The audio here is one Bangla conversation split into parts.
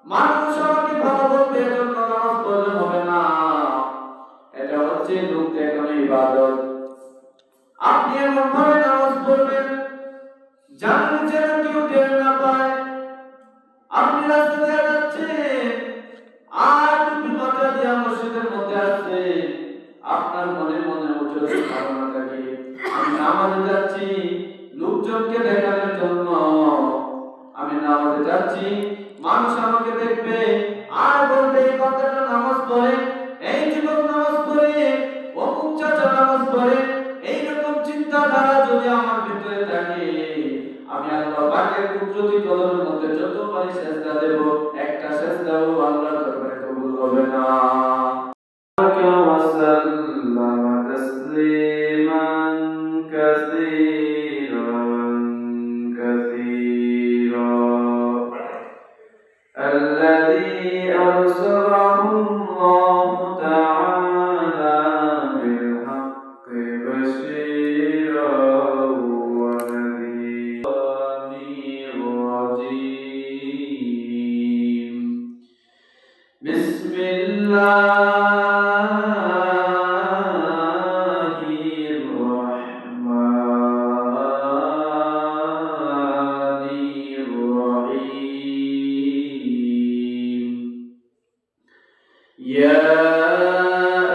মানুষ আমাকে ভালো বলবে এজন্য নামাজ পড়লে হবে না। এটা হচ্ছে লোক দেখানো ইবাদত। আপনি এমন ভাবে নামাজ পড়বেন জানেন যেন কেউ টের না পায়। আপনি রাস্তা দিয়ে যাচ্ছেন আর টুপি মাথা দিয়ে মসজিদের মধ্যে আসছে, আপনার মনে মনে উজ্জ্বল ধারণা থাকে আমি নামাজে যাচ্ছি লোকজনকে দেখানোর জন্য, আমি নামাজে যাচ্ছি মানুষ আমাকে দেখবে আর বলবে এই কথাটা নামাজ পড়ে, এই যুবক নামাজ পড়ে, অমুক চাচা নামাজ পড়ে। এইরকম চিন্তাধারা যদি আমার ভিতরে থাকে, আমি আল্লাহ পাকের কুদরতি কদমের মধ্যে যত পারি সেজদা দেব, একটা সেজদাও আল্লাহর দরবারে কবুল হবে না। وسلم تسليما كثيرا كثيرا الذي أرسله الله تعالى بالحق بشيرا ونذيرا الرجيم بسم الله يا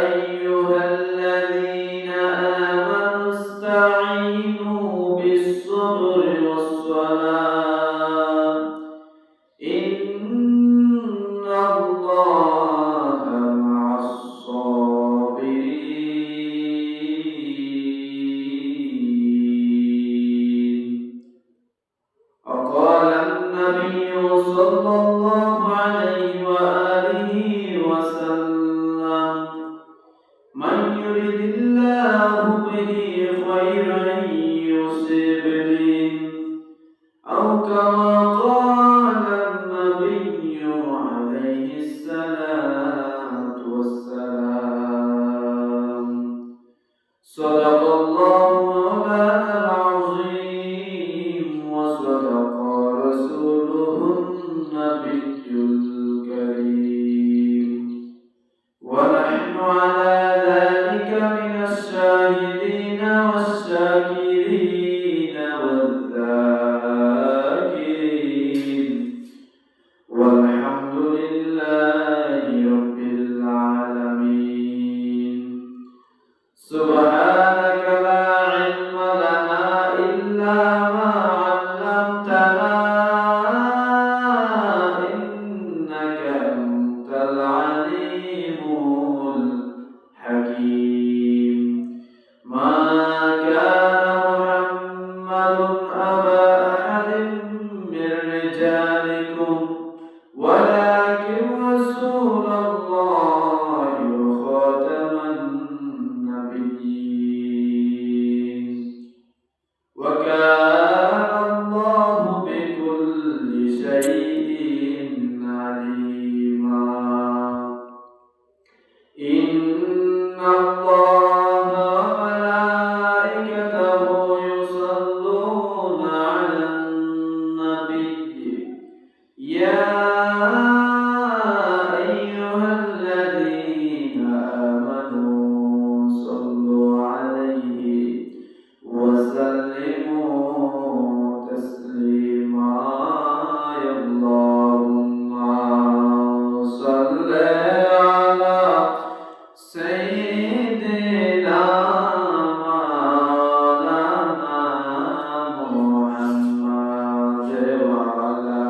أيها الذين آمنوا استعينوا بالصبر والصلاة إن الله مع الصابرين. وقال النبي صلى الله عليه وآله وسلم من يرد الله به خيرا يصب به أو كما قال النبي عليه الصلاة والسلام. صدق الله مولانا العظيم وصدق رسوله النبي الكريم ونحن على ذلك من الشاهدين والشاكرين والذاكرين والحمد لله رب العالمين. سبحانك لا علم لنا إلا ما علمتنا إنك أنت العليم الحكيم. ما كان محمد أبا أحد من رجالكم ولكن رسول الله وخاتم النبيين وكان الله بكل شيء عليما. إن الله وملائكته يصلون على النبي يا أيها الذين آمنوا صلوا عليه وسلموا تسليما. اللهم صل على سيدنا مولانا محمد وعلى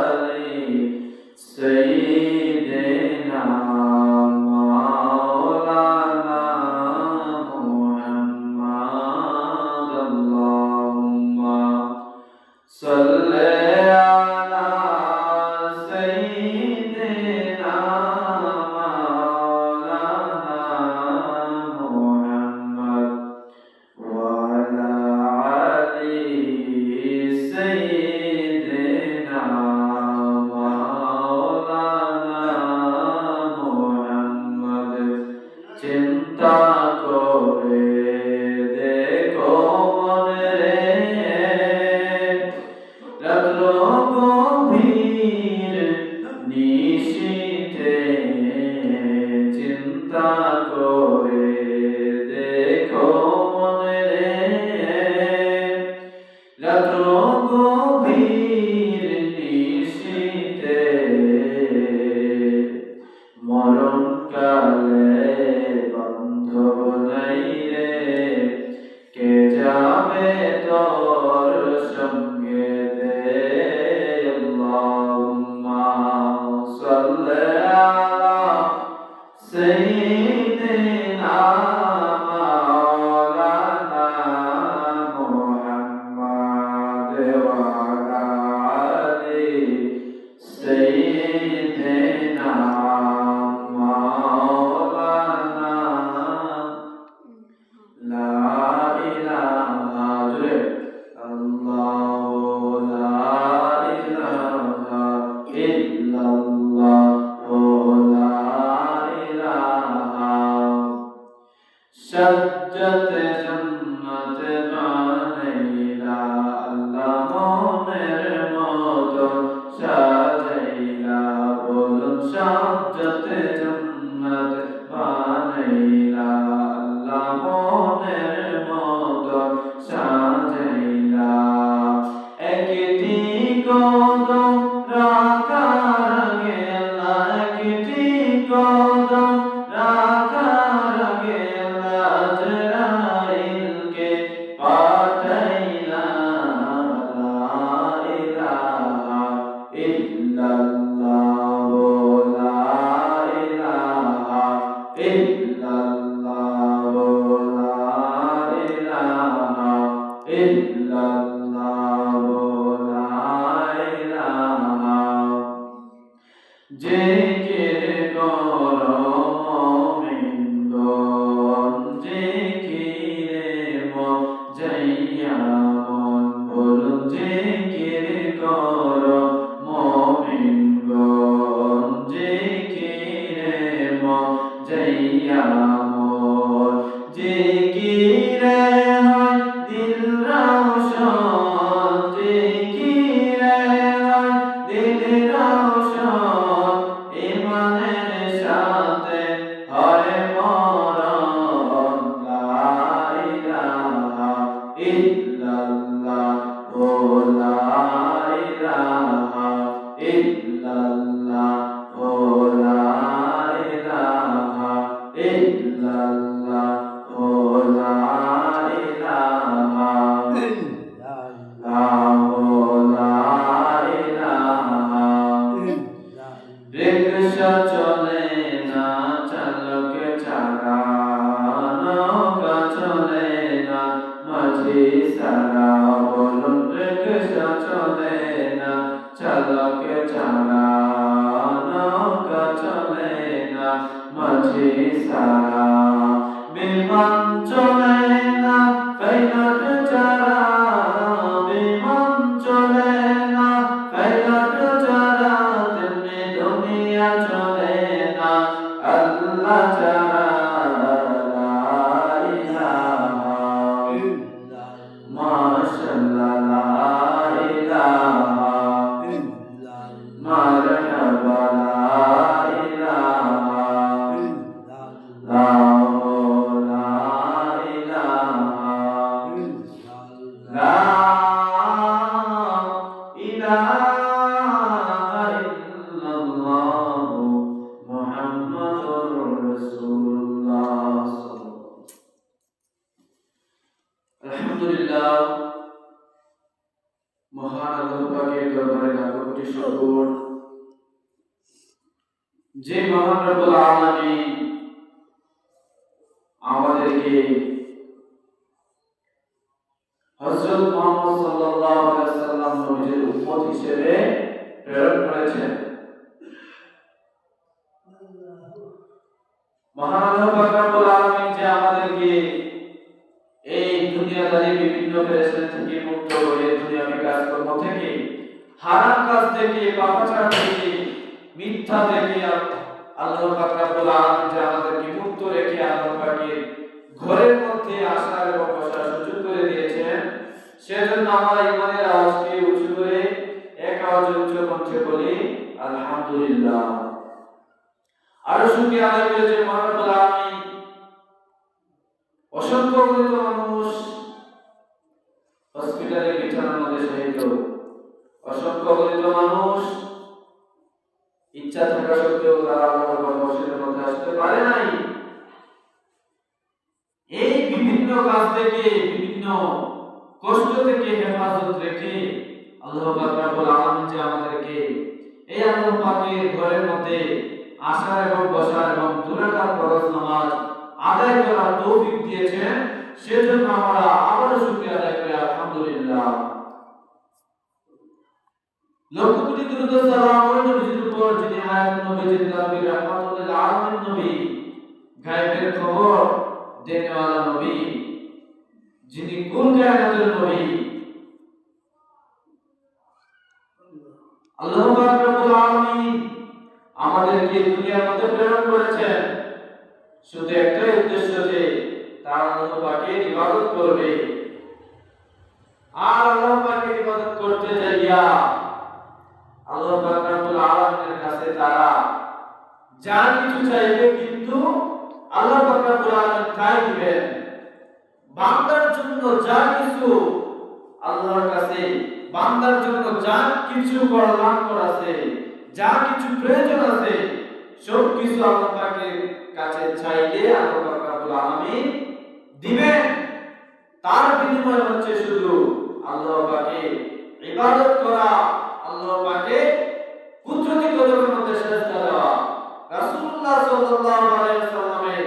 آله सज्जत जन्नत बानैला अल्लाह मोनेर मतो साजैला बोलुन सज्जत जन्नत बानैला अल्लाह मोनेर मतो साजैला एकटी कदम राखार आगे अल्लाह एकटी कदम राखार आगे रिक्शा चले ना चालक चाला नौका चले ना माझी सारा बोलुन रिक्शा चले ना चालक चाला नौका चले ना माझी सारा विमान चले ना पायलट चारा विमान चले ना पायलट चारा तेमনি दुनिया चले ना अल्लाह चारा ला इलाहा माशाअल्लाह ला इलाहा मरहबा ला इलाहा ला আলহামদুলিল্লাহ মহান আল্লাহ পাকের দরবারে লাখো কোটি শুকর যে মহান রব্বুল আলামিন আমাদেরকে হযরত মুহাম্মদ সাল্লাল্লাহু আলাইহি ওয়াসাল্লাম নবীর উম্মত হিসেবে প্রেরণ করেছেন। মহান আল্লাহ পাক রব্বুল আলামিন যে আমাদেরকে এই দুনিয়াদারি বিভিন্ন পেরেশানি থেকে মুক্ত করে দুনিয়াবি কাজকর্ম থেকে হারাম কাজ থেকে পাপাচার থেকে মিথ্যা থেকে আল্লাহ পাক রব্বুল আলামিন যে আমাদেরকে মুক্ত রেখে আল্লাহ পাকের ঘরের মধ্যে আসার এবং বসার সুযোগ করে দিয়েছেন, সেজন্য আমরা ইমানের আওয়াজকে উঁচু করে এক আওয়াজে উচ্চ কণ্ঠে বলি আলহামদুলিল্লাহ। আরো শুকরিয়া আদায় করে যে মহান রব্বুল আলামিন অসংখ্য অগণিত মানুষ হসপিটালে বিছানার মধ্যে শহীদ, অসংখ্য অগণিত মানুষ ইচ্ছা থাকা সত্ত্বেও তারা আল্লাহর কর্মসূচির মধ্যে আসতে পারে নাই। এই বিভিন্ন কাজ থেকে বিভিন্ন কষ্ট থেকে হেফাজত রেখে আল্লাহ পাক রব্বুল আলামিন যে আমাদেরকে এই আল্লাহ পাকের ঘরের মধ্যে আসার এবং বসার এবং দুই রাকাত ফরজ নামাজ আদায় করার তৌফিক দিয়েছেন, সেজন্য আমরা আবারও শুকরিয়া আদায় করি আলহামদুলিল্লাহ। লক্ষ কোটি দুরূদ সালাম ওই নবীর উপর যিনি হায়াত নবী জিন্দা নবী, রাহমাতুল আলামিন নবী, গায়েবের খবর দেনেওয়ালা নবী, যিনি কুল কায়নাতের নবী। আল্লাহ পাক রব্বুল আলামিন আমাদেরকে দুনিয়ার মধ্যে প্রেরণ করেছেন শুধু একটাই উদ্দেশ্য, যে তার আল্লাহ পাকের ইবাদত করবে। আর আল্লাহ পাকের ইবাদত করতে যাইয়া আল্লাহ পাক রব্বুল আলামিনের কাছে তারা যা কিছু চাইবে, কিন্তু আল্লাহ পাক রব্বুল আলামিন তাই দিবেন। বান্দার জন্য যা কিছু আল্লাহর কাছে, বান্দার জন্য যা কিছু কল্যাণ আছে, যা কিছু প্রয়োজন আছে, সব কিছু আল্লাহ পাকের কাছে চাইলে আল্লাহ পাক রব্বুল আলামিন দিবেন। তার বিনিময় হচ্ছে শুধু আল্লাহ পাকের ইবাদত করা, আল্লাহ পাকের কুদরতি কদমের মধ্যে সেজদা দেওয়া, রাসূলুল্লাহ সাল্লাল্লাহু আলাইহি ওয়াসাল্লামের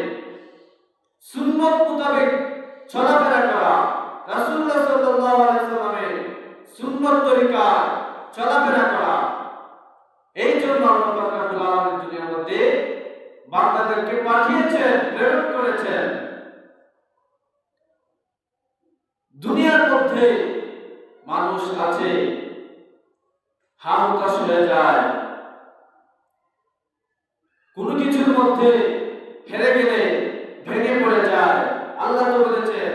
সুন্নাত মোতাবেক চলাফেরা করা, রাসূলুল্লাহ সাল্লাল্লাহু আলাইহি ওয়াসাল্লামের সুন্নাত তরিকা চলাফেরা করা। এই জন্য আল্লাহ পাক রব্বুল আলামিন দুনিয়ার মধ্যে বান্দাদেরকে পাঠিয়েছেন, প্রেরণ করেছেন। দুনিয়ার মধ্যে মানুষ আছে হাহুতাশ হয়ে যায়, কোনো কিছুর মধ্যে হেরে গেলে ভেঙে পড়ে যায়। আল্লাহ তো বলেছেন,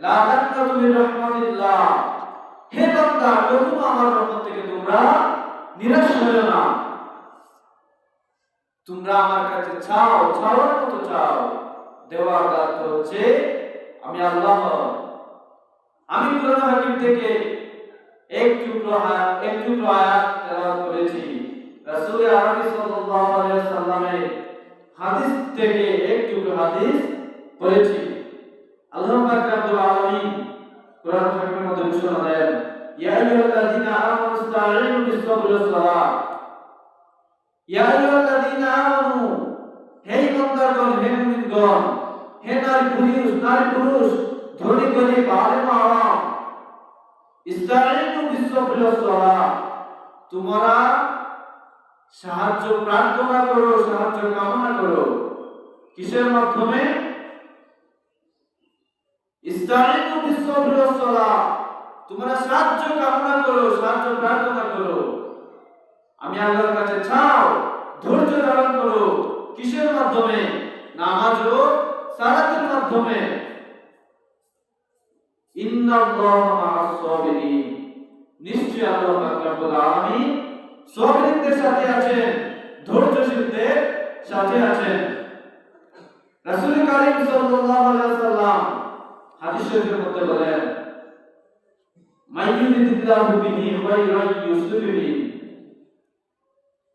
লা তাকনাতু মির রাহমাতিল্লাহ, হে বান্দা, কখনো আমার রহমত থেকে তোমরা নিরাশ হয়ো না। তোমরা আমার কাছে চাও, চাওয়ার মতো চাও, দেওয়ার দায়িত্ব হচ্ছে আমি আল্লাহ। আমি কোরআন হাকিম থেকে এক টুকরো আয়াত তেলাওয়াত করেছি, রাসূল আরবি সাল্লাল্লাহু আলাইহি ওয়াসাল্লামের হাদিস থেকে এক টুকরো হাদিস পড়েছি। আল্লাহ পাক রব্বুল আলামিন কোরআন হাকিমের মধ্যে ঘোষণা দেন, ইয়া আইয়ুহাল্লাযীনা আমানু ইসতাঈনু বিস-সাবরি ওয়াস-সালাহ, ইয়া আইয়ুহাল্লাযীনা আমানু, হে ইমানদারগণ, হে মুমিনগণ, হে নারী পুরুষ, ধনী গরীব, আলেম আওয়াম, ইসতাঈনু বিস-সাবরি ওয়াস-সালাহ, তোমরা সাহায্য প্রার্থনা করো, সাহায্য কামনা করো। কিসের মাধ্যমে? ইসতাঈনু বিস-সাবরি ওয়াস-সালাহ, তোমরা সাহায্য কামনা করো, সাহায্য প্রার্থনা করো। আমি আল্লাহর কাছে চাও, ধৈর্য ধারণ করো। কিসের মাধ্যমে? নামাজ ও সালাতের মাধ্যমে। ইন্নাল্লাহা মা'আস-সাবিরিন, নিশ্চয়ই আল্লাহ পাক রব্বুল আলামিন সাবিরদের সাথে আছেন, ধৈর্যশীলদের সাথে আছেন। রাসূল কারীম সাল্লাল্লাহু আলাইহি ওয়াসাল্লাম হাদিস শরীফের মধ্যে বলেন, মাইয়ুরিদিল্লাহু বিহি খায়রান ইউসিব বিহি,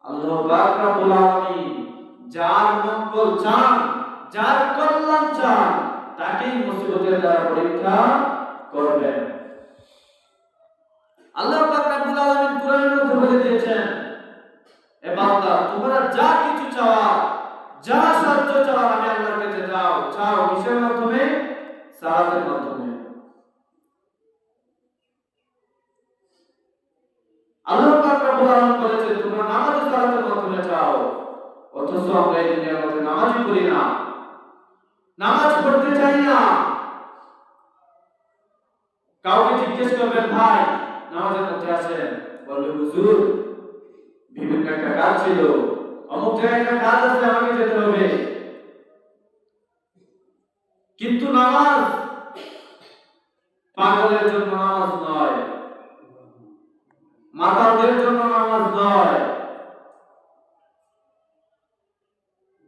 আল্লাহ পাক রব্বুল আলামিন যার মঙ্গল চান, যার কল্যাণ চান, তাকেই মুসিবতের দ্বারা পরীক্ষা করবেন। আল্লাহ পাক রব্বুল আলামিন কোরআনের মধ্যে বলে দিয়েছেন, এ বান্দা, তোমরা যা কিছু চাও, যা সাহায্য চাও, আমি আল্লাহর কাছে চাও। কিসের মাধ্যমে? সালাতের মাধ্যমে। আল্লাহ পাক রব্বুল আলামিন বলেছেন, তোমরা নামাজ ও সালাতের মাধ্যমে চাও। অথচ আমরা এই দুনিয়ার মধ্যে নামাজই পড়ি না, নামাজ পড়তে চাই না। কাউকে জিজ্ঞেস করবেন, ভাই নামাজের মধ্যে আছেন? বলবে, হুজুর বিভিন্ন একটা কাজ ছিল, অমুক জায়গায় একটা কাজ আছে, আমাকে যেতে হবে। কিন্তু নামাজ পাগলের জন্য নামাজ নয়, মাতালদের জন্য নামাজ নয়।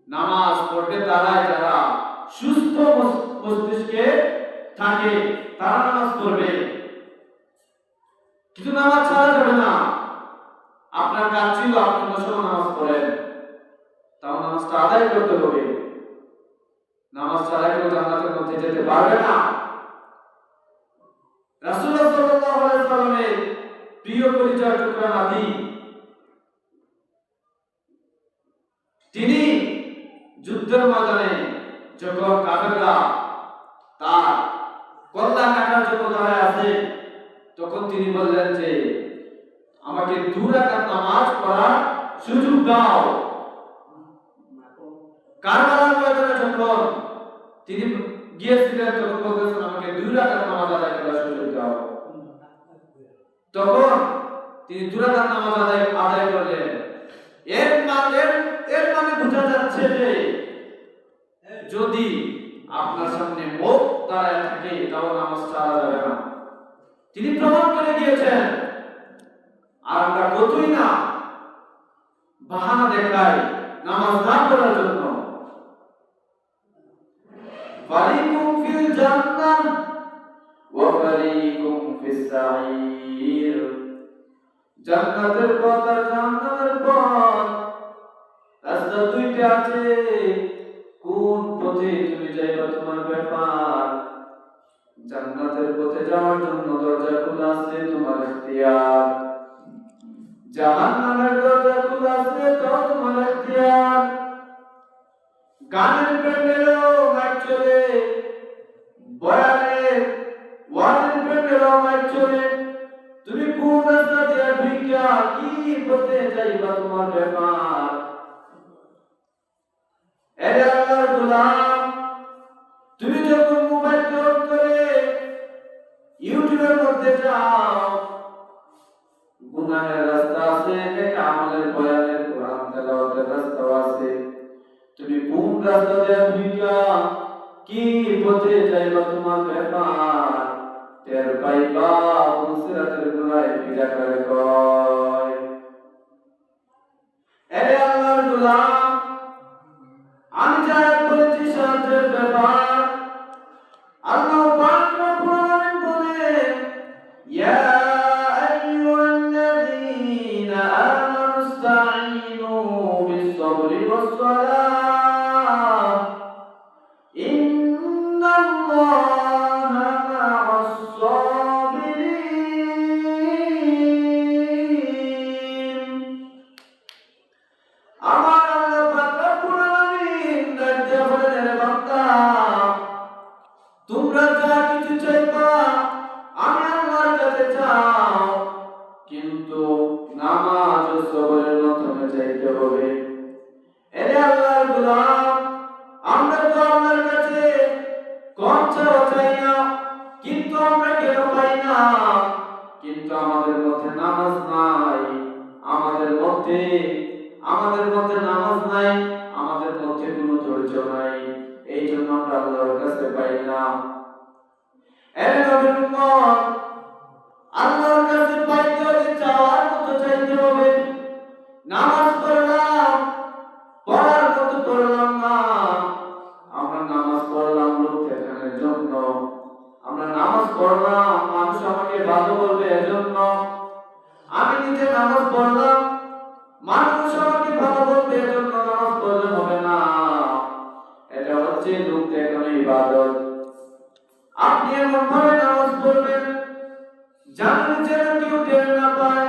নামাজ পড়বে তারাই যারা সুস্থ মস্তিষ্কে থাকে, তারা নামাজ পড়বে। কিন্তু নামাজ ছাড়া যাবে না। আপনার কাজ ছিল আপনি বসে নামাজ পড়েন, তাও নামাজটা আদায় করতে হবে। নামাজ ছাড়া কেউ জান্নাতের মধ্যে যেতে পারবে না। রাসূলুল্লাহ সাল্লাল্লাহু আলাইহি ওয়াসাল্লামের প্রিয় পরিচয় টুকরা নাবী, তিনি যুদ্ধের ময়দানে যখন কাফেররা তার কল্লা কাটার জন্য দাঁড়ায় আছে, তখন তিনি বললেন যে আমাকে 2 রাকাত নামাজ পড়ার সুযোগ দাও। কারবালার ময়দানে যখন তিনি গিয়েছিলেন তখন বলতেছেন আমাকে 2 রাকাত নামাজ আদায় করার সুযোগ দাও। তখন তিনি 2 রাকাত নামাজ আদায় করলেন। এর মানে বোঝা যাচ্ছে যে যদি আপনার সামনে মৌত দাঁড়ায় থাকে তাও নামাজ ছাড়া যাবে না। তিনি প্রমাণ করে দিয়েছেন। আর আমরা কতই না বাহানা দেখাই নামাজ না পড়ার জন্য। ফারিকুম ফিল জান্নাহ ওয়া ফারিকুম ফিস সাঈর। জান্নাতের পথ আর জাহান্নামের পথ, রাস্তা দুইটা আছে। কোন পথে তুমি যাইবা তোমার ব্যাপার। জান্নাতের পথে যাওয়ার জন্য দরজা খোলা আছে, তোমার ইখতিয়ার। জাহান্নামের দরজা খোলা আছে, তো তোমার ইখতিয়ার। গানের প্যান্ডেলও মাইক চলে, বয়ানের ওয়াজের প্যান্ডেলও মাইক চলে। তুমি কোন রাস্তা দিয়ে ঢুকিয়া কি পথে যাইবা তোমার ব্যাপার। এরে আল্লাহর গোলাম, তুমি যখন মোবাইল অন করে ইউটিউবের মধ্যে যাও, গুনাহের রাস্তা আছে, নেক আমলের বয়ানের কোরআন তেলাওয়াতের রাস্তা আছে। তুমি কোন রাস্তা দিয়ে ঢুকিয়া কি পথে যাইবা তোমার ব্যাপার। টের পাইবা মুসরাতের গুনায় ফিরা করে কয়। এরে আল্লাহর গোলাম, আমি যা বলেছি সাহায্যের ব্যাপার। আল্লাহ পাক রব্বুল আলামিন বলেন, ইয়া আইয়ুহাল্লাযীনা আমানু ইসতাঈনু বিস-সাবরি ওয়াস-সালাহ ইন্নাল্লাহা মা'আস-সাবিরিন। আমার আল্লাহ পাক রব্বুল আলামিন ডাকতে বলেন, রে বান্দা, তোমরা যা কিছু চাইবা আমি আল্লাহর কাছে চাও, কিন্তু নামাজ ও সবরের মাধ্যমে চাইতে হবে। এরে আল্লাহর গোলাম, আমরা তো আল্লাহর কাছে কম চাওয়া চাই না, কিন্তু আমরা কেন পাই না? কিন্তু আমাদের মধ্যে নামাজ নাই, আমাদের মধ্যে নামাজ নাই, আমাদের মধ্যে কোনো ধৈর্য নাই। এই জন্য আমরা আল্লাহর কাছে পাই না। এরে নবীর উম্মত, আল্লাহর কাছে পাইতে হলে চাওয়ার মতো চাইতে হবে। নামাজ পড়লাম, পড়ার মতো পড়লাম না। আমরা নামাজ পড়লাম লোক দেখানোর জন্য, আমরা নামাজ পড়লাম মানুষ আমাকে ভালো বলবে এজন্য। আমি নিজে নামাজ পড়লাম, মানুষ আমাকে ভালো বলবে এজন্য নামাজ পড়লে হবে না। এটা হচ্ছে লোক দেখানো ইবাদত। আপনি এমন ভাবে নামাজ পড়বেন জানেন যেন কেউ টের না পায়।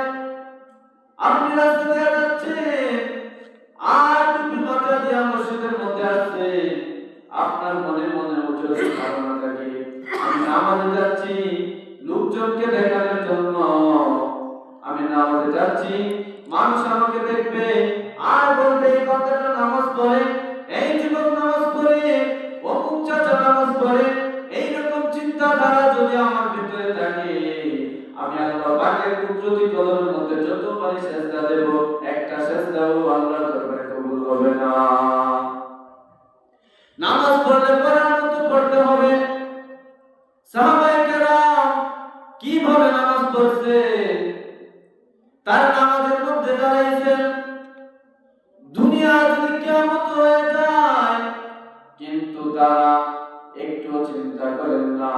আপনি রাস্তা দিয়ে যাচ্ছেন আর টুপি মাথা দিয়ে মসজিদের মধ্যে আসছে, আপনার মনে মনে উজ্জ্বল ধারণা থাকে আমি নামাজে যাচ্ছি লোকজনকে দেখানোর জন্য, আমি নামাজে যাচ্ছি মানুষ আমাকে দেখবে আর বলবে এই বান্দাটা নামাজ পড়ে, এই যুবক নামাজ পড়ে, অমুক চাচা নামাজ পড়ে। এইরকম চিন্তাধারা যদি আমার ভিতরে থাকে, আমি আল্লাহ পাকের কুদরতি কদমের মধ্যে যত পারি সেজদা দেব, একটা সেজদাও আল্লাহর দরবারে কবুল হবে না। নামাজ পড়লে পড়ার মতো পড়তে হবে। সাহাবায়ে কেরাম কিভাবে নামাজ পড়ছে, তার নামাজের মধ্যে দাঁড়াইছেন। দুনিয়া যদি কিয়ামত হয়ে যায়, কিন্তু তারা একটু চিন্তা করেন না।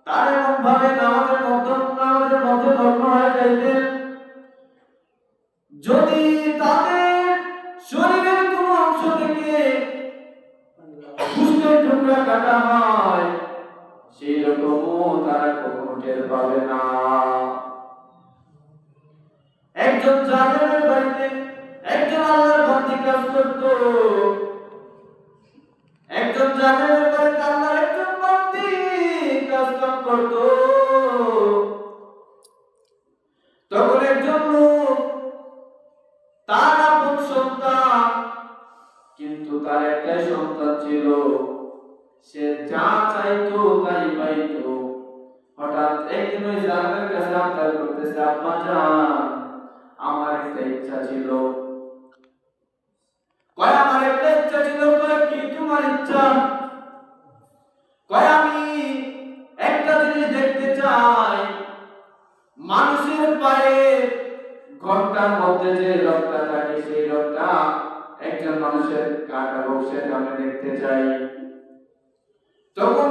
তারা এমন ভাবে নামাজের মধ্যে মগ্ন হয়ে যাইতেন, যদি তাদের শরীরের কোন অংশ থেকে গোশতের টুকরা কাটা হয়, সেই রকমও তারা কখনো টের পাবে না। একজন জালেমের বাড়িতে একজন আল্লাহর বান্দী কাজ করত। একজন জালেমের বাড়িতে আল্লাহর একজন বান্দী কাজ করত। তখন একজন লোক, তার আপন সন্তান, কিন্তু তার একটা ছিল, সে যা চাইতো তাই পাইতো। হঠাৎ একদিন ওই জালেমের কাছে আবদার করতেছে, আব্বা জান, আমার একটা ইচ্ছা ছিল। কয় আমার একটা ইচ্ছা ছিল। কয় কি তোমার ইচ্ছা? কয় আমি একটা জিনিস দেখতে চাই, মানুষের পায়ে ঘন্টার মধ্যে যে রক্তটা থাকে সেই রক্তটা একজন মানুষের কাটাবো, সেটা আমি দেখতে চাই। তখন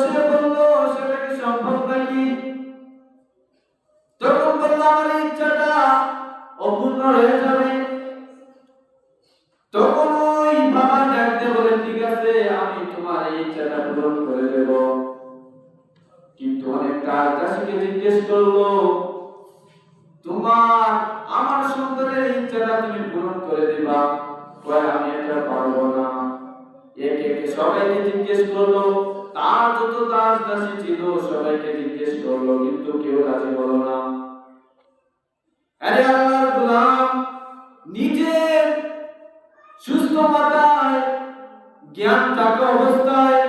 সে বলল সেটা কি সম্ভব নাকি? তখন বলল আমার ইচ্ছাটা অপূর্ণ রয়ে যাবে। তখন ওই বাবা ডাকতে বলে, ঠিক আছে আমি তোমার এই ইচ্ছাটা পূরণ করে দেব। কিন্তু অনেকটা চাষিকে জিজ্ঞেস করলো, তোমার আমার সন্তানের ইচ্ছাটা তুমি পূরণ করে দিবা? কয় আমি এটা পারবো না। একে একে সবাইকে জিজ্ঞেস করলো, তার যত দাস দাসী ছিল সবাইকে জিজ্ঞেস করলো, কিন্তু কেউ রাজি হলো না। আরে আল্লাহর গোলাম, নিজের সুস্থ মাথায় জ্ঞান থাকা অবস্থায়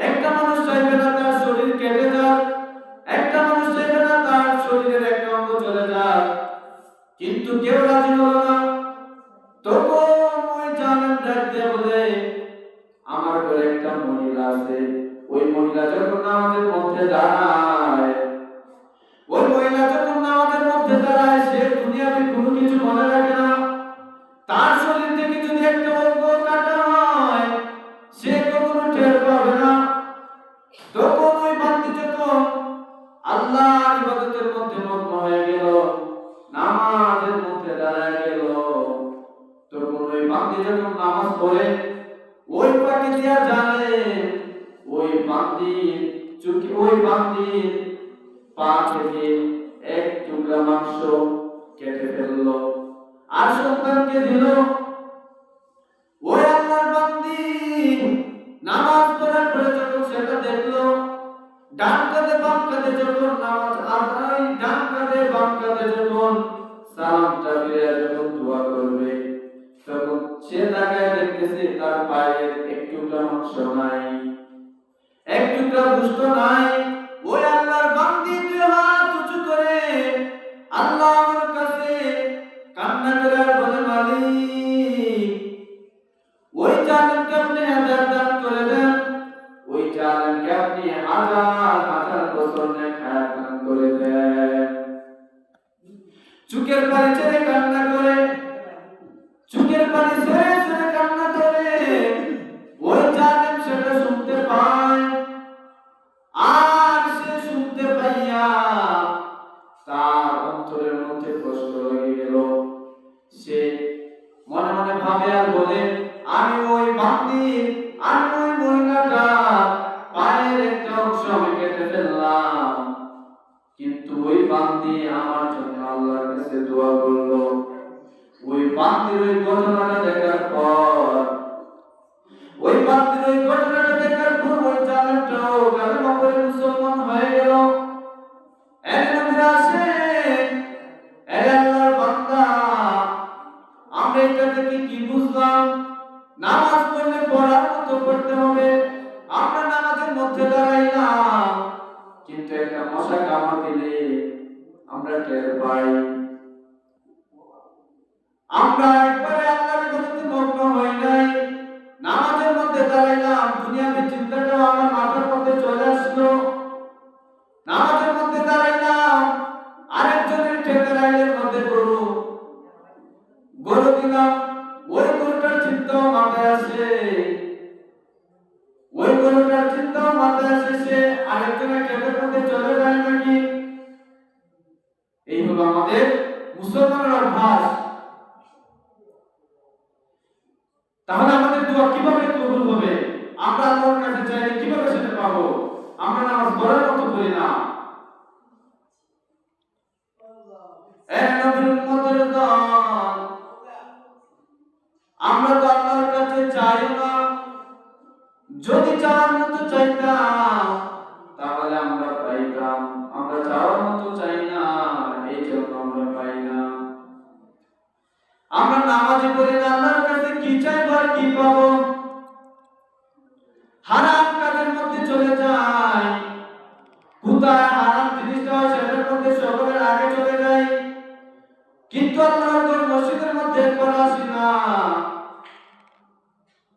একটা মানুষ চাইবে না তার শরীর কেটে যাক, একটা মানুষ চাইবে না তার শরীরের একটা অঙ্গ চলে যাক, কিন্তু কেউ রাজি হলো না। তখন ওই জালেম ডাক দিয়ে বলে, আমার ঘরে একটা মহিলা আছে, ওই মহিলা যখন আমাদের মধ্যে দাঁড়ায়, ওই মহিলা যখন আমাদের মধ্যে দাঁড়ায়, সে দুনিয়াতে কোনো কিছু মনে রাখে না। তার শরীর থেকে যদি একটা অঙ্গ কাটা হয়, সে কখনো টের পাবে না। তখন ওই ব্যক্তি যখন আল্লাহর ইবাদতের মধ্যে মগ্ন হয়ে গেল, নামাজের মধ্যে দাঁড়ায় গেল, তখন ওই ব্যক্তি যখন নামাজ পড়ে, ওই পাকে দিয়া জানে ওই ব্যক্তির পা থেকে এক টুকরা মাংস কেটে ফেললো আর সন্তানকে দিল। ওই আল্লাহর বান্দি নামাজ পড়ার পরে যখন সেটা দেখলো, ডান কাঁধে বাম কাঁধে যখন নামাজ আদায়, ডান কাঁধে বাম কাঁধে যখন সালামটা ফিরে যখন দোয়া করবে, তখন সে তাকায় দেখতেছে তার পায়ের এক টুকরা মাংস নাই, এক টুকরা গোশত নাই। ওই আল্লাহর বান্দি দুই হাত উঁচু করে আল্লাহর কাছে কান্না করে বলে, মালিক, ওই জালেমকে আপনি হেদায়েত দান করে দেন, ওই জালেমকে আপনি হাজার হাজার বছর নেক হায়াত দান করে দেন। চোখের পানি ছেড়ে কান্না করে, চোখের পানি ছেড়ে ছেড়ে কান্না করে ওই জালেম সেটা শুনতে পায়। আর সে শুনতে পাইয়া তার অন্তরের মধ্যে কষ্ট লেগে গেল। সে মনে মনে ভাবে আর বলে, আমি ওই মহিলাটা পায়ের একটা অংশ আমি কেটে ফেললাম, কিন্তু ওই বান্দি আমার জন্য আল্লাহর কাছে দোয়া করলো। ওই বান্দির ওই ঘটনাটা দেখার পর, ওই জালেমটাও কালেমা পড়ে মুসলমান হয়ে গেল। আল্লাহর বান্দা, আমরা এটা থেকে কি বুঝলাম? নামাজ পড়লে পড়ার মতো পড়তে হবে। আমরা নামাজের মধ্যে দাঁড়াইলাম, কিন্তু একটা মশা কামড় দিলে আমরা টের পাই। আমরা একবারে আল্লাহর ইবাদতে মগ্ন হই নাই, নামাজের মধ্যে দাঁড়াইলাম, দুনিয়াবি চিন্তাটাও আমার মাথার মধ্যে চলে আসলো। নামাজের মধ্যে দাঁড়াইলাম, আরেকজনের খেতে রাইলের মধ্যে গরু দিলাম, ওই গরুটার চিন্তাও মাথায় আসে, ওই গরুটার চিন্তাও মাথায় আসে, সে আরেকজনের খেতের মধ্যে চলে যায় নাকি? এই হলো আমাদের মুসলমানের অভ্যাস। তাহলে আমাদের দোয়া কিভাবে কবুল হবে? আমরা আল্লাহর কাছে চাইলে কিভাবে সেটা পাবো? আমরা নামাজ পড়ার মতো করি না। নবীর উম্মতের দল, আমরা তো আল্লাহর কাছে চাই না। যদি চাওয়ার মতো চাইতাম তাহলে আমরা পাইতাম। আমরা চাওয়ার মতো চাই না, এই জন্য আমরা পাই না। আমরা নামাজি পড়ি না, আল্লাহর কাছে কি চাইবো আর কি পাবো? আল্লাহর ঘর মসজিদের মধ্যে একবার আসি না,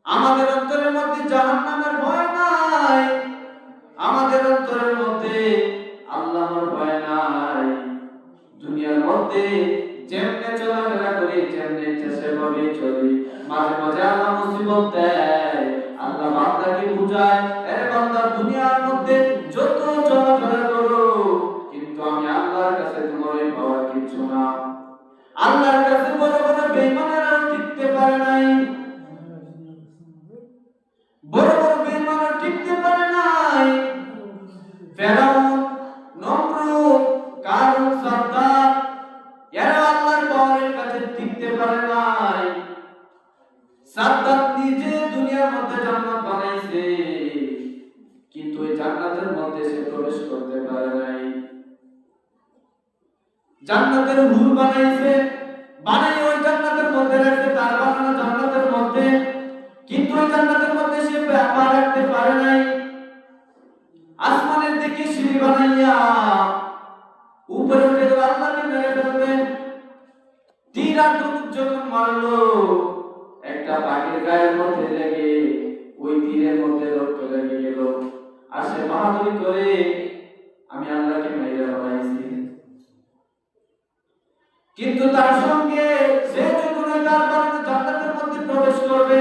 আমাদের অন্তরের মধ্যে জাহান্নামের ভয় নাই, আমাদের অন্তরের মধ্যে আল্লাহর ভয় নাই। দুনিয়ার মধ্যে যেমনে চলাফেরা করি, যেমনে ইচ্ছা সেভাবে চলি, মাঝে মাঝে আল্লাহ মুসিবত দেয়, আল্লাহ বান্দাকে বুঝায়, আরে বান্দা দুনিয়ার মধ্যে যত চলাফেরা করো, কিন্তু আমি আল্লাহর কাছে তোমার এই পাওয়ার কিছু না। আল্লাহর কাছে বড় বড় বেঈমানেরা টিকতে পারে নাই, বড় বড় বেঈমানরা টিকতে পারে নাই। ফেরাউন, নমরুদ, কারুন, সাদ্দাত, এরা আল্লাহর পাওয়ারের কাছে টিকতে পারে নাই। সাদ্দাত নিজে দুনিয়ার মধ্যে জান্নাত বানাইছে, কিন্তু এই জান্নাতের মধ্যে সে প্রবেশ করতে পারে নাই। জান্নাতের হুর বানাইছে, বানাই ওই জান্নাতের মধ্যে রাখছে, তার বানানো জান্নাতের মধ্যে, কিন্তু ওই জান্নাতের মধ্যে সে পা রাখতে পারে নাই। আসমানের দিকে সিঁড়ি বানাইয়া উপরে উঠে গেল, আল্লাহকে মেরে ফেলবে। তীর আর ধনুক যখন মারলো, একটা পাখির গায়ের মধ্যে লেগে ওই তীরের মধ্যে রক্ত লেগে গেল। আর সে বাহাদুরি করে আমি আল্লাহকে মেরে ফেলাইছি। কিন্তু তার সঙ্গে সে যখন তার বানানো জান্নাতের মধ্যে প্রবেশ করবে,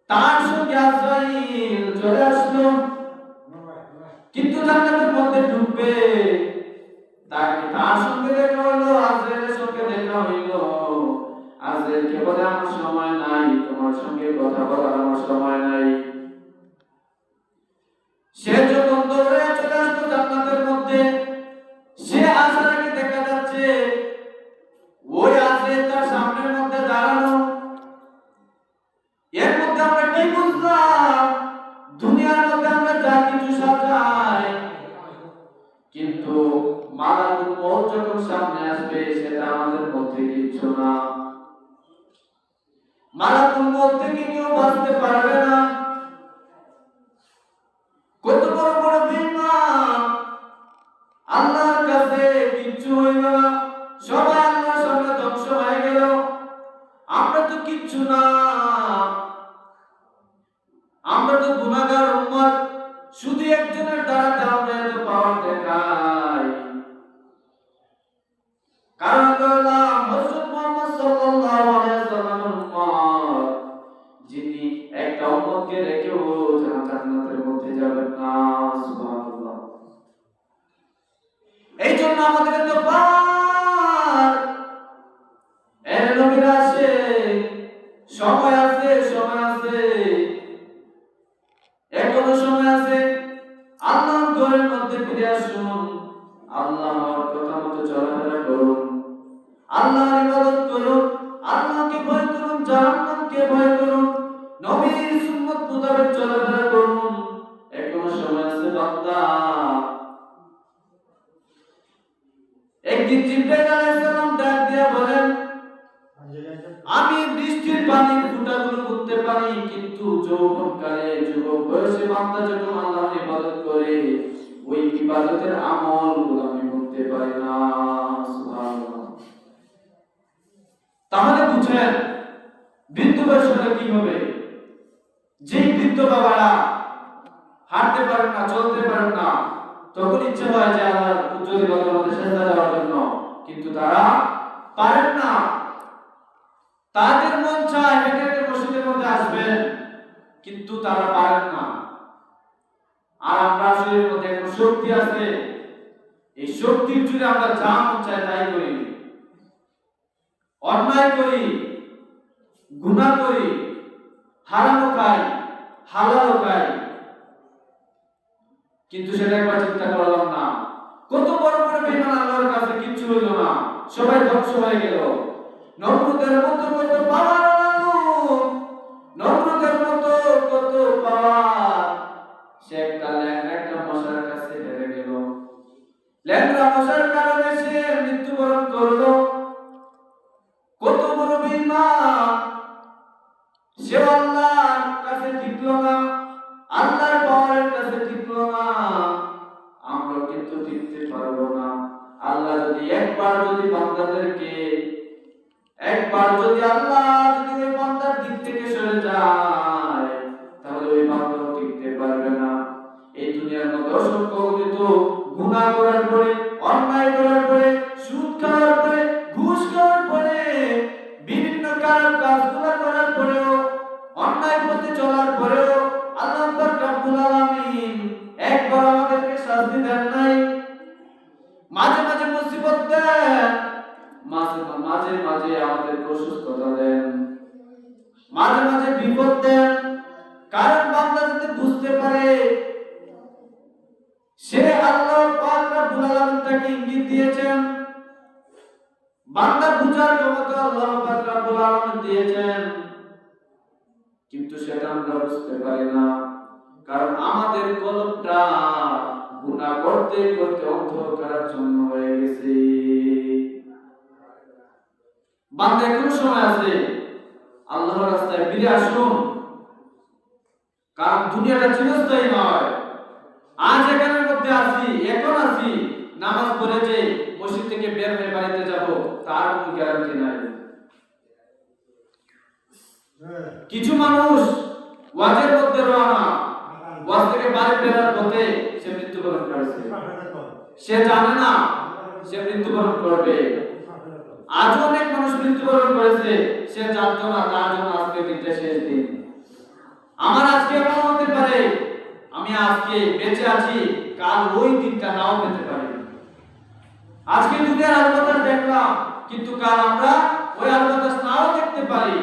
তার সঙ্গে আজরাইল চলে আসলো, কিন্তু জান্নাতের মধ্যে ঢুকবে, তার সঙ্গে দেখা হলো, আজরাইলের সঙ্গে দেখা হইল। আজরাইলকে বলে, আমার সময় নাই, তোমার সঙ্গে কথা বলার আমার সময় নাই। সে যখন দৌড়ে চলে আসলো জান্নাতের মধ্যে, সে আসার আগে দেখা যাচ্ছে ওই আজরাইল তার সামনের মধ্যে দাঁড়ানো। এর মধ্যে আমরা কি বুঝলাম? দুনিয়ার মধ্যে আমরা যা কিছু সাজাই, কিন্তু মালাকুল মউত যখন সামনে আসবে সেটা আমাদের মধ্যে কিছু না। মালাকুল মউত থেকে কেউ বাঁচতে পারবে না। কত বড় বড় বিমান, আল্লাহর কাছে কিচ্ছু হইল না, সবাই আল্লাহর সামনে ধ্বংস হয়ে গেল। আমরা তো কিচ্ছু না, আমরা তো গুনাহগার উম্মত, শুধু একজনের দ্বারা আমরা এত পাওয়ার দেখাই। কারণ আল্লাহ হযরত মুহাম্মদ সাল্লাল্লাহু আলাইহি ওয়াসাল্লামের উম্মত, যিনি একটা উম্মতকে রেখেও জান্নাতের মধ্যে যাবেন না। সুবহানাল্লাহ। এই জন্য আমাদের তো পাওয়ার, এর নবীর আসে, সময় আছে, সময় আছে, এখনো সময় আছে। আল্লাহর ঘরের মধ্যে ফিরে আসুন, আল্লাহর কথা মতো চলাফেরা করুন, আল্লাহর ইবাদত করুন, আল্লাহকে ভয় করুন, জাহান্নামকে ভয় করুন, নবীর সুন্নাত মোতাবেক চলাফেরা করুন। এখনো সময় আছে বান্দা। একদিন জিবরাইল আলাইহিস সালাম ডাক দিয়া বলেন, আমি বৃষ্টির পানির ফোঁটাগুলো করতে পারি, কিন্তু যৌবনকালে যুবক বয়সে বান্দা যখন আল্লাহর ইবাদত করে, ওই ইবাদতের আমলগুলো আমি করতে পারি না। সুবহানাল্লাহ। তাহলে বুঝেন বৃদ্ধ বয়স হলে কি হবে? যে বৃদ্ধ বাবারা হাঁটতে পারেন না, চলতে পারেন না, তখন ইচ্ছে হয় যে আমার উজ্জ্বল ইবাদতের মধ্যে সেজদা দেওয়ার জন্য, কিন্তু তারা পারেন না। তাদের মন চায় হেঁটে হেঁটে মসজিদের মধ্যে আসবেন, কিন্তু তারা পারেন না। আর আমরা শরীরের মধ্যে একটা শক্তি আছে, এই শক্তির জুড়ে আমরা যা মন চায় তাই করি, অন্যায় করি, গুনাহ করি, হারামও খাই, হালালও খাই, কিন্তু সেটা একবার চিন্তা করলাম না। কত বড় বড় বেঈমান আল্লাহর কাছে কিচ্ছু হইল না, সবাই ধ্বংস হয়ে গেল। নমরুদের মতো কত পাওয়ার, নমরুদের মতো কত পাওয়ার, সে একটা ল্যাংড়া একটা মশার কাছে হেরে গেল। ল্যাংড়া মশার কারণে সে মৃত্যুবরণ করলো। কত বড় বেঈমান, সে আল্লাহর কাছে টিকলো না, আল্লাহর পাওয়ারের কাছে টিকলো না। আমরা কিন্তু টিকতে পারবো না। আল্লাহ যদি একবার যদি বান্দাদেরকে আল্লাহ যদি ওই বান্দার দিক থেকে সরে যায়, তাহলে ওই বান্দা টিকতে পারবে না। এই দুনিয়ার মধ্যে অসংখ্য অগণিত গুনাহ করার পরে, অন্যায় করার পরে, সুদ খাওয়ার পরে, ঘুষ খাওয়ার পরে, বিভিন্ন খারাপ কাজগুলো করার পরেও, অন্যায় পথে চলার পরেও আল্লাহ পাক রব্বুল আলামিন একবার আমাদেরকে শাস্তি দেন নাই। মাঝে মাঝে মুসিবত দেন, মাঝে মাঝে আমাদেরকে অসুস্থতা দেন, মাঝে মাঝে বিপদ দেন, কারণ বান্দা যাতে বুঝতে পারে সে আল্লাহ পাক রব্বুল আলামিন তাকে ইঙ্গিত দিয়েছেন, বান্দা বুঝার ক্ষমতা আল্লাহ পাক রব্বুল আলামিন দিয়েছেন, কিন্তু সেটা আমরা বুঝতে পারি না, কারণ আমাদের কলবটা গুনাহ করতে করতে অন্ধকারের জন্য হয়ে গেছে। বান্দা এখনো সময় আছে, আল্লাহর রাস্তায় ফিরে আসুন, কারণ দুনিয়াটা চিরস্থায়ী নয়। আজ এখানের মধ্যে আছি, এখন আছি, নামাজ পড়ে যে মসজিদ থেকে বের হয়ে বাড়িতে যাব তার কোনো গ্যারান্টি নাই। কিছু মানুষ ওয়াজের মধ্যে রওনা, ওয়াজ থেকে বাড়ি ফেরার পথে সে মৃত্যুবরণ করেছে, সে জানে না সে মৃত্যুবরণ করবে। আজ অনেক মানুষ মৃত্যুবরণ করেছে, সে জানতো না তার জন্য আজকে দিনটা শেষ দিন। আমার আজকে এমন হতে পারে আমি আজকে বেঁচে আছি, কাল ওই দিনটা নাও পেতে পারি। আজকে দুনিয়ার আলো বাতাস দেখলাম, কিন্তু কাল আমরা ওই আলো বাতাস নাও দেখতে পারি।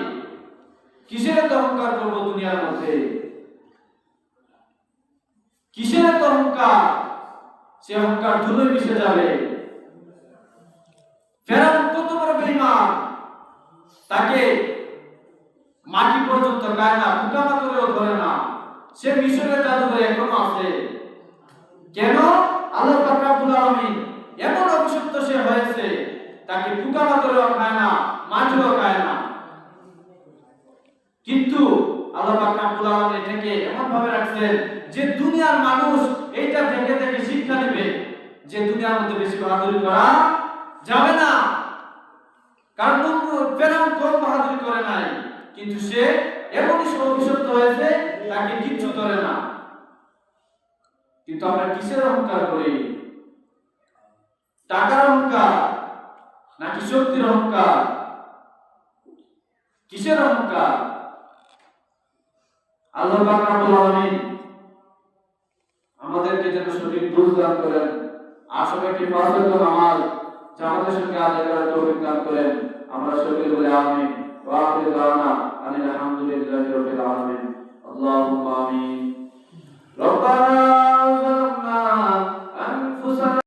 কিসের এত অহংকার করবো দুনিয়ার মধ্যে? কিসের এত অহংকার? সে অহংকার ধুলোয় মিশে যাবে। ফেরাউন কত বড় বেঈমান, তাকে মাটি পর্যন্ত গায় না, ফুটামা করেও ধরে না। সে মিশরের জাদুঘরে এখনো আছে। কেন? আল্লাহ পাক রব্বুল আলামিন এমন অভিশপ্ত সে হয়েছে, তাকে ফুটামা করেও খায় না, মাটিও খায় না। কিন্তু আল্লাহ পাক রব্বুল আলামিন এটাকে এমন ভাবে রাখছেন যে দুনিয়ার মানুষ এইটা দেখে দেখে শিক্ষা নেবে যে দুনিয়ার মধ্যে বেশি বাহাদুরি করা যাবে না। কারণ ফেরাউন কম বাহাদুরি করে নাই, কিন্তু সে এমনই অভিশপ্ত হয়েছে তাকে কিচ্ছু ধরে না। কিন্তু আমরা কিসের অহংকার করি? টাকার অহংকার নাকি শক্তির অহংকার? কিসের অহংকার? আল্লাহ পাক রব্বুল আলামিন আমাদেরকে যেন সঠিক বুঝ দান করেন, আর সবাইকে পাঁচ ওয়াক্ত নামাজ জামাতের সঙ্গে আদায় করার তৌফিক দান করেন। আমরা সকলে বলে আমিন। ওয়া আখিরু দাওয়ানা আনিল হামদুলিল্লাহি রাব্বিল আলামিন। আল্লাহুম্মা আমিন।